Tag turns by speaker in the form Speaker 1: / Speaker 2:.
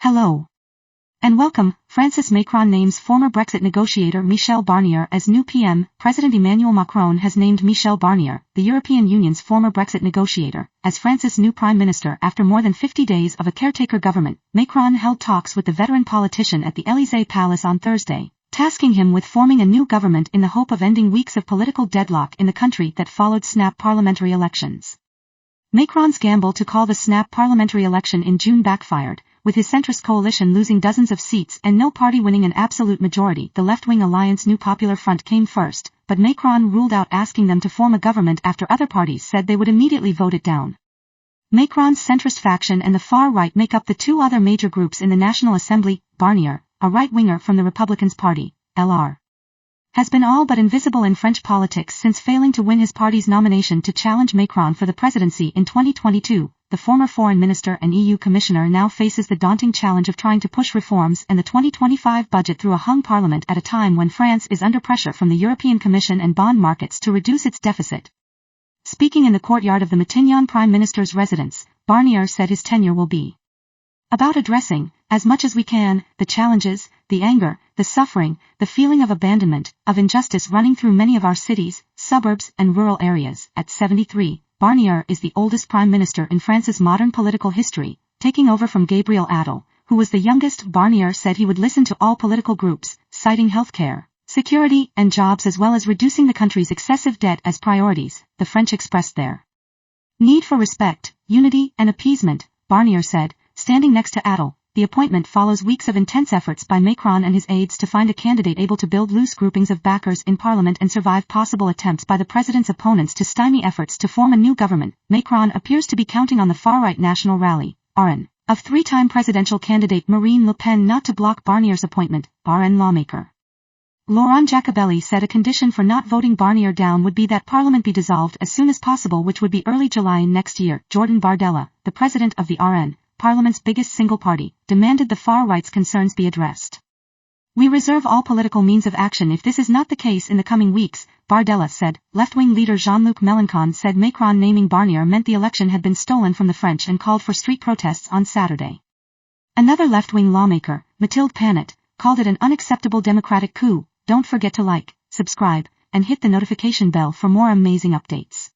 Speaker 1: Hello. And welcome. Francis Macron names former Brexit negotiator Michel Barnier as new PM. President Emmanuel Macron has named Michel Barnier, the European Union's former Brexit negotiator, as France's new prime minister after more than 50 days of a caretaker government. Macron held talks with the veteran politician at the Élysée Palace on Thursday, tasking him with forming a new government in the hope of ending weeks of political deadlock in the country that followed snap parliamentary elections. Macron's gamble to call the snap parliamentary election in June backfired, with his centrist coalition losing dozens of seats and no party winning an absolute majority. The left-wing alliance New Popular Front came first, but Macron ruled out asking them to form a government after other parties said they would immediately vote it down. Macron's centrist faction and the far right make up the two other major groups in the National Assembly. Barnier, a right-winger from the Republicans Party, LR, has been all but invisible in French politics since failing to win his party's nomination to challenge Macron for the presidency in 2022. The former foreign minister and EU commissioner now faces the daunting challenge of trying to push reforms and the 2025 budget through a hung parliament at a time when France is under pressure from the European Commission and bond markets to reduce its deficit. Speaking in the courtyard of the Matignon Prime Minister's residence, Barnier said his tenure will be about addressing, as much as we can, the challenges, the anger, the suffering, the feeling of abandonment, of injustice running through many of our cities, suburbs, and rural areas. At 73, Barnier is the oldest prime minister in France's modern political history, taking over from Gabriel Attal, who was the youngest. Barnier said he would listen to all political groups, citing healthcare, security, and jobs as well as reducing the country's excessive debt as priorities. The French expressed their need for respect, unity, and appeasement, Barnier said, standing next to Attal. The appointment follows weeks of intense efforts by Macron and his aides to find a candidate able to build loose groupings of backers in parliament and survive possible attempts by the president's opponents to stymie efforts to form a new government. Macron appears to be counting on the far-right National Rally, RN, of three-time presidential candidate Marine Le Pen not to block Barnier's appointment. RN lawmaker Laurent Jacobelli said a condition for not voting Barnier down would be that parliament be dissolved as soon as possible, which would be early July next year. Jordan Bardella, the president of the RN, Parliament's biggest single party, demanded the far-right's concerns be addressed. We reserve all political means of action if this is not the case in the coming weeks, Bardella said. Left-wing leader Jean-Luc Mélenchon said Macron naming Barnier meant the election had been stolen from the French and called for street protests on Saturday. Another left-wing lawmaker, Mathilde Panot, called it an unacceptable democratic coup. Don't forget to like, subscribe, and hit the notification bell for more amazing updates.